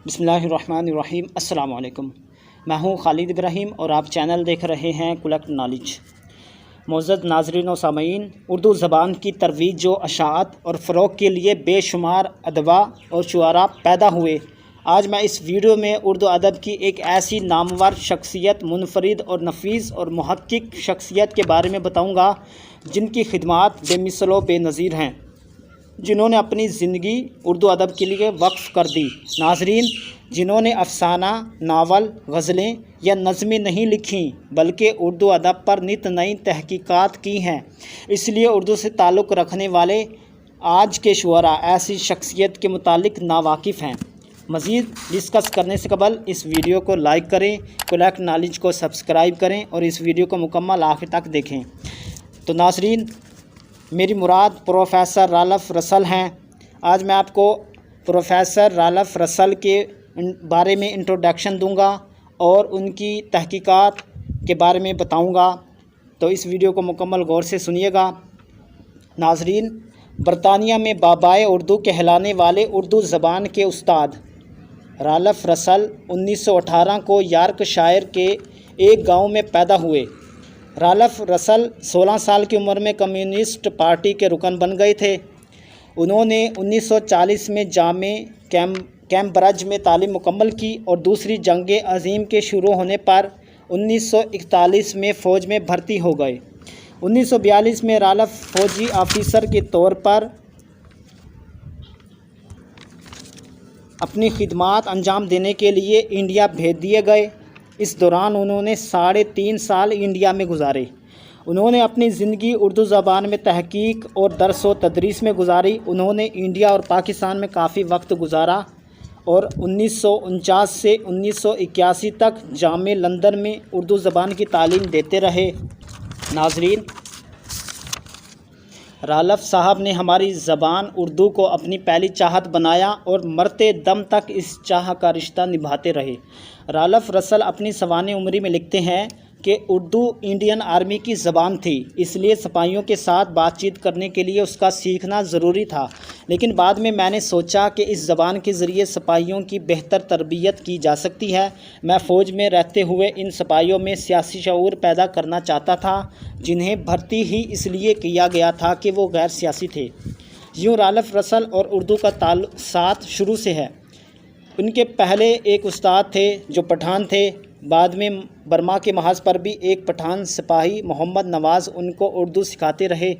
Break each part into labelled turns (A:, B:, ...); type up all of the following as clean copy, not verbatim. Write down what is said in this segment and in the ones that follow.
A: बिस्मिल्लाहिर्रहमानिर्रहीम। अस्सलाम वालेकुम। मैं हूं खालिद इब्राहिम और आप चैनल देख रहे हैं कलेक्ट नॉलेज। मोअज़्ज़ज़ नाज़रीन व सामईन, उर्दू ज़बान की तरवीज व अशाअत और फ़रोग़ के लिए बेशुमार अदबा और शुआरा पैदा हुए। आज मैं इस वीडियो में उर्दू अदब की एक ऐसी नामवर शख्सियत, मुनफरिद और नफीस और मुहक्किक शख्सियत के बारे में बताऊँगा जिनकी खिदमात बेमिसाल व बेनज़ीर हैं, जिन्होंने अपनी ज़िंदगी उर्दू अदब के लिए वक्फ़ कर दी। नाज़रीन, जिन्होंने अफ़साना, नावल, गज़लें या नज़में नहीं लिखीं बल्कि उर्दू अदब पर नित नई तहक़ीक़ात की हैं, इसलिए उर्दू से ताल्लुक़ रखने वाले आज के शुअरा ऐसी शख्सियत के मुतालिक नावाकिफ़ हैं। मज़ीद डिस्कस करने से कबल इस वीडियो को लाइक करें, कलेक्ट नॉलेज को सब्सक्राइब करें और इस वीडियो को मुकम्मल आखिर तक देखें। तो नाज़रीन, मेरी मुराद प्रोफेसर राल्फ रसल हैं। आज मैं आपको प्रोफेसर राल्फ रसल के बारे में इंट्रोडक्शन दूंगा और उनकी तहक़ीक़ात के बारे में बताऊंगा, तो इस वीडियो को मुकम्मल गौर से सुनिएगा। नाज़रीन, बरतानिया में बाबाए उर्दू कहलाने वाले उर्दू ज़बान के उस्ताद राल्फ रसल 1918 को यॉर्कशायर के एक गाँव में पैदा हुए। राल्फ रसल 16 साल की उम्र में कम्युनिस्ट पार्टी के रुकन बन गए थे। उन्होंने 1940 में जामे कैम्ब्रिज में तालीम मुकम्मल की और दूसरी जंग अज़ीम के शुरू होने पर 1941 में फ़ौज में भर्ती हो गए। 1942 में राल्फ फ़ौजी ऑफ़िसर के तौर पर अपनी खिदमात अंजाम देने के लिए इंडिया भेज दिए गए। इस दौरान उन्होंने 3.5 साल इंडिया में गुजारे। उन्होंने अपनी ज़िंदगी उर्दू ज़बान में तहक़ीक़ और दर्स व तदरीस में गुजारी। उन्होंने इंडिया और पाकिस्तान में काफ़ी वक्त गुजारा और 1949 से 1981 तक जामे लंदन में उर्दू ज़बान की तालीम देते रहे। नाज़रीन, राल्फ साहब ने हमारी ज़बान उर्दू को अपनी पहली चाहत बनाया और मरते दम तक इस चाह का रिश्ता निभाते रहे। राल्फ रसल अपनी सवाने उम्री में लिखते हैं कि उर्दू इंडियन आर्मी की ज़बान थी, इसलिए सिपाहियों के साथ बातचीत करने के लिए उसका सीखना ज़रूरी था। लेकिन बाद में मैंने सोचा कि इस ज़बान के ज़रिए सिपाहियों की बेहतर तरबियत की जा सकती है। मैं फ़ौज में रहते हुए इन सिपाहियों में सियासी शऊर पैदा करना चाहता था, जिन्हें भर्ती ही इसलिए किया गया था कि वो गैर सियासी थे। यूँ राल्फ रसल और उर्दू का ताल्लुक़ साथ शुरू से है। उनके पहले एक उस्ताद थे जो पठान थे। बाद में बर्मा के महाज पर भी एक पठान सिपाही मोहम्मद नवाज़ उनको उर्दू सिखाते रहे।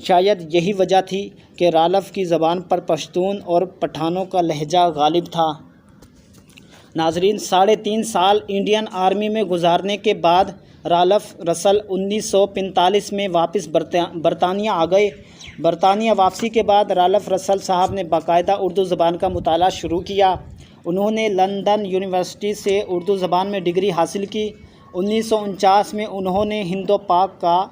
A: शायद यही वजह थी कि राल्फ की ज़बान पर पश्तून और पठानों का लहजा गालिब था। नाज़रीन, 3.5 साल इंडियन आर्मी में गुजारने के बाद राल्फ रसल 1945 में वापस बरतानिया आ गए। बरतानिया वापसी के बाद राल्फ रसल साहब ने बाकायदा उर्दू ज़बान का मुताला शुरू किया। उन्होंने लंदन यूनिवर्सिटी से उर्दू ज़बान में डिग्री हासिल की। 1949 में उन्होंने हिंद पाक का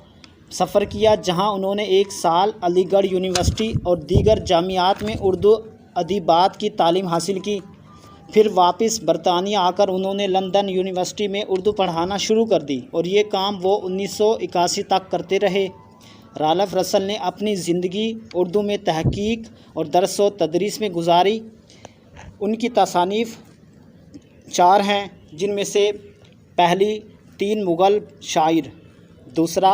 A: सफ़र किया, जहां उन्होंने 1 साल अलीगढ़ यूनिवर्सिटी और दीगर जामियात में उर्दू अदीबात की तालीम हासिल की। फिर वापस बरतानिया आकर उन्होंने लंदन यूनिवर्सिटी में उर्दू पढ़ाना शुरू कर दी और ये काम वो 1981 तक करते रहे। राल्फ रसल ने अपनी ज़िंदगी उर्दू में तहक़ीक़ और दर्स व तदरीस में गुजारी। उनकी तसानीफ़ 4 हैं, जिनमें से पहली 3 मुग़ल शायर, दूसरा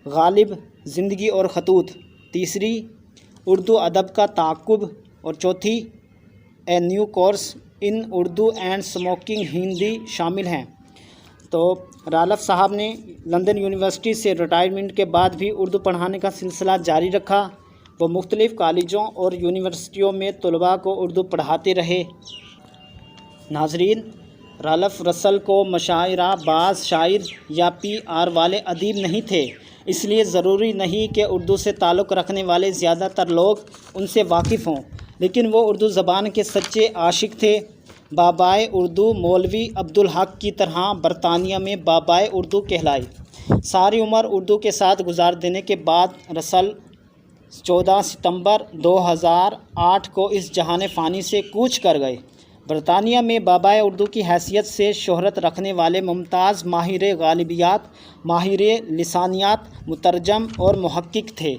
A: गालिब ज़िंदगी और ख़तूत, तीसरी उर्दू अदब का ताक़ुब और चौथी a new course in Urdu and smoking Hindi शामिल हैं। तो राल्फ साहब ने लंदन यूनिवर्सिटी से रिटायरमेंट के बाद भी उर्दू पढ़ाने का सिलसिला जारी रखा। वो मुख्तलिफ़ कॉलेजों और यूनिवर्सिटियों में तलबा को उर्दू पढ़ाते रहे। नाज़रीन, राल्फ रसल को मशायरा बाज़ शायर या PR वाले अदीब नहीं थे, इसलिए ज़रूरी नहीं कि उर्दू से ताल्लुक़ रखने वाले ज़्यादातर लोग उनसे वाकिफ़ हों, लेकिन वो उर्दू ज़बान के सच्चे आशिक़ थे। बाबाए उर्दू मौलवी अब्दुल हक की तरह बरतानिया में बाबाए उर्दू कहलाए। सारी उम्र उर्दू के साथ गुजार देने के बाद रसल 14 सितंबर 2008 को इस जहान फ़ानी से कूच कर गए। बरतानिया में बाबाए उर्दू की हैसियत से शोहरत रखने वाले मुमताज़ माहिर गालिबियात, माहिर लिसानियात, मुतरजम और मुहक्किक थे।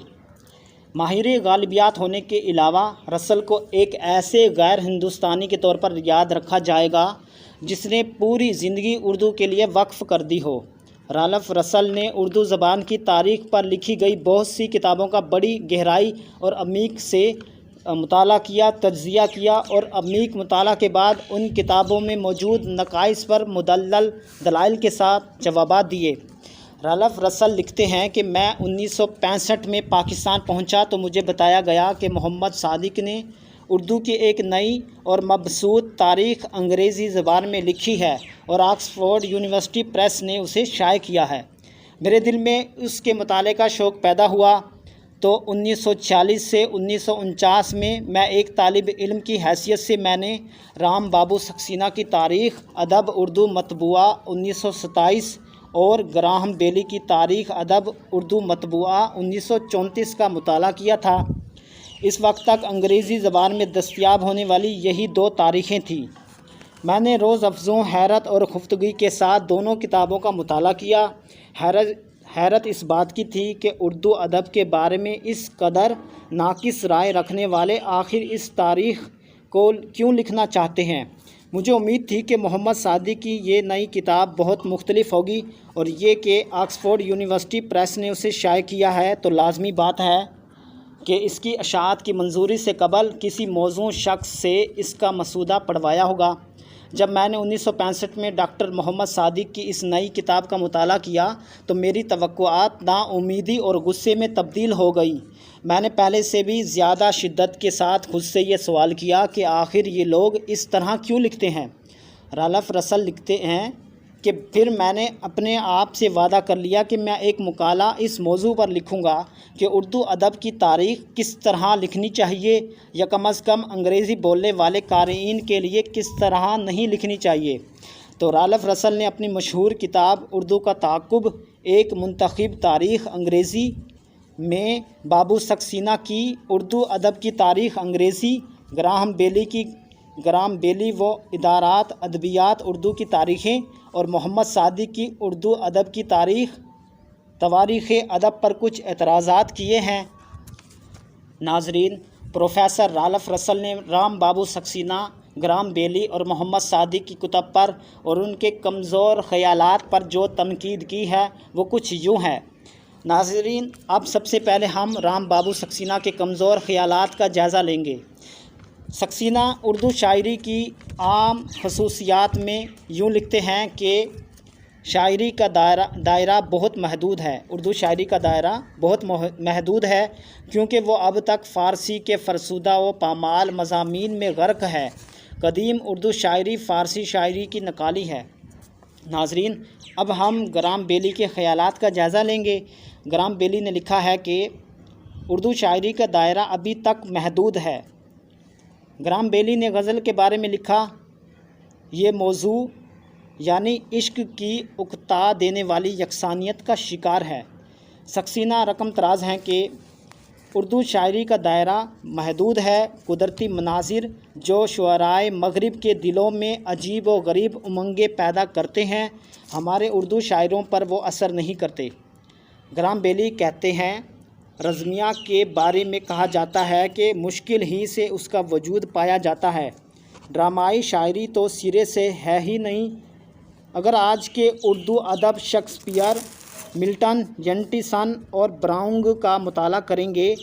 A: ماہر غالبیات ہونے کے علاوہ رسل کو ایک ایسے غیر ہندوستانی کے طور پر یاد رکھا جائے گا جس نے پوری زندگی اردو کے لیے وقف کر دی ہو۔ رالف رسل نے اردو زبان کی تاریخ پر لکھی گئی بہت سی کتابوں کا بڑی گہرائی اور عمیق سے مطالعہ کیا، تجزیہ کیا اور عمیق مطالعہ کے بعد ان کتابوں میں موجود نقائص پر مدلل دلائل کے ساتھ جوابات دیے۔ رالف رسل لکھتے ہیں کہ میں 1965 میں پاکستان پہنچا تو مجھے بتایا گیا کہ محمد صادق نے اردو کی ایک نئی اور مبسوط تاریخ انگریزی زبان میں لکھی ہے اور آکسفورڈ یونیورسٹی پریس نے اسے شائع کیا ہے۔ میرے دل میں اس کے مطالعے کا شوق پیدا ہوا تو 1946 سے 1949 میں ایک طالب علم کی حیثیت سے میں نے رام بابو سکسینہ کی تاریخ ادب اردو مطبوعہ 1927 اور گراہم بیلی کی تاریخ ادب اردو مطبوعہ 1934 کا مطالعہ کیا تھا۔ اس وقت تک انگریزی زبان میں دستیاب ہونے والی یہی 2 تاریخیں تھیں۔ میں نے روز افزوں حیرت اور خفتگی کے ساتھ دونوں کتابوں کا مطالعہ کیا۔ حیرت اس بات کی تھی کہ اردو ادب کے بارے میں اس قدر ناقص رائے رکھنے والے آخر اس تاریخ کو کیوں لکھنا چاہتے ہیں۔ مجھے امید تھی کہ محمد صادق کی یہ نئی کتاب بہت مختلف ہوگی، اور یہ کہ آکسفورڈ یونیورسٹی پریس نے اسے شائع کیا ہے تو لازمی بات ہے کہ اس کی اشاعت کی منظوری سے قبل کسی موزوں شخص سے اس کا مسودہ پڑھوایا ہوگا۔ جب میں نے 1965 میں ڈاکٹر محمد صادق کی اس نئی کتاب کا مطالعہ کیا تو میری توقعات نا امیدی اور غصے میں تبدیل ہو گئی۔ میں نے پہلے سے بھی زیادہ شدت کے ساتھ خود سے یہ سوال کیا کہ آخر یہ لوگ اس طرح کیوں لکھتے ہیں۔ رالف رسل لکھتے ہیں کہ پھر میں نے اپنے آپ سے وعدہ کر لیا کہ میں ایک مقالہ اس موضوع پر لکھوں گا کہ اردو ادب کی تاریخ کس طرح لکھنی چاہیے، یا کم از کم انگریزی بولنے والے قارئین کے لیے کس طرح نہیں لکھنی چاہیے۔ تو رالف رسل نے اپنی مشہور کتاب اردو کا تعاقب، ایک منتخب تاریخ انگریزی میں بابو سکسینہ کی اردو ادب کی تاریخ انگریزی، گراہم بیلی و ادارات ادبیات اردو کی تاریخیں، اور محمد صادق کی اردو ادب کی تواریخ ادب پر کچھ اعتراضات کیے ہیں۔ ناظرین، پروفیسر رالف رسل نے رام بابو سکسینہ، گراہم بیلی اور محمد صادق کی کتب پر اور ان کے کمزور خیالات پر جو تنقید کی ہے وہ کچھ یوں ہے۔ ناظرین، اب سب سے پہلے ہم رام بابو سکسینہ کے کمزور خیالات کا جائزہ لیں گے۔ سکسینہ اردو شاعری کی عام خصوصیات میں یوں لکھتے ہیں کہ شاعری کا دائرہ بہت محدود ہے۔ اردو شاعری کا دائرہ بہت محدود ہے کیونکہ وہ اب تک فارسی کے فرسودہ و پامال مضامین میں غرق ہے۔ قدیم اردو شاعری فارسی شاعری کی نقالی ہے۔ ناظرین، اب ہم گراہم بیلی کے خیالات کا جائزہ لیں گے۔ گراہم بیلی نے لکھا ہے کہ اردو شاعری کا دائرہ ابھی تک محدود ہے۔ گراہم بیلی نے غزل کے بارے میں لکھا، یہ موضوع یعنی عشق کی اکتا دینے والی یکسانیت کا شکار ہے۔ سکسینہ رقم طراز ہیں کہ اردو شاعری کا دائرہ محدود ہے۔ قدرتی مناظر جو شعرائے مغرب کے دلوں میں عجیب و غریب امنگیں پیدا کرتے ہیں، ہمارے اردو شاعروں پر وہ اثر نہیں کرتے۔ گراہم بیلی کہتے ہیں، رزمیہ کے بارے میں کہا جاتا ہے کہ مشکل ہی سے اس کا وجود پایا جاتا ہے۔ ڈرامائی شاعری تو سرے سے ہے ہی نہیں۔ اگر آج کے اردو ادب شیکسپیئر، ملٹن، ینٹیسن اور براؤنگ کا مطالعہ کریں گے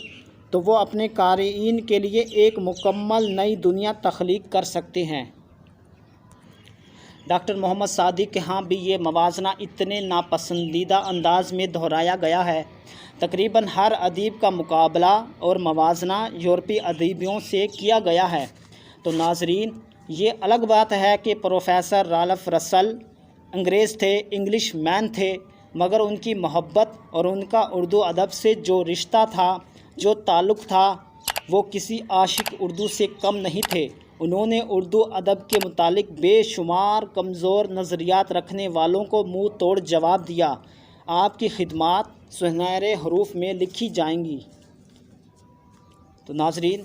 A: تو وہ اپنے قارئین کے لیے ایک مکمل نئی دنیا تخلیق کر سکتے ہیں۔ ڈاکٹر محمد صادق کے ہاں بھی یہ موازنہ اتنے ناپسندیدہ انداز میں دہرایا گیا ہے۔ تقریباً ہر ادیب کا مقابلہ اور موازنہ یورپی ادیبوں سے کیا گیا ہے۔ تو ناظرین، یہ الگ بات ہے کہ پروفیسر رالف رسل انگریز تھے، انگلش مین تھے، مگر ان کی محبت اور ان کا اردو ادب سے جو رشتہ تھا، جو تعلق تھا، وہ کسی عاشق اردو سے کم نہیں تھے۔ انہوں نے اردو ادب کے متعلق بے شمار کمزور نظریات رکھنے والوں کو منہ توڑ جواب دیا۔ آپ کی خدمات سنہرے حروف میں لکھی جائیں گی۔ تو ناظرین،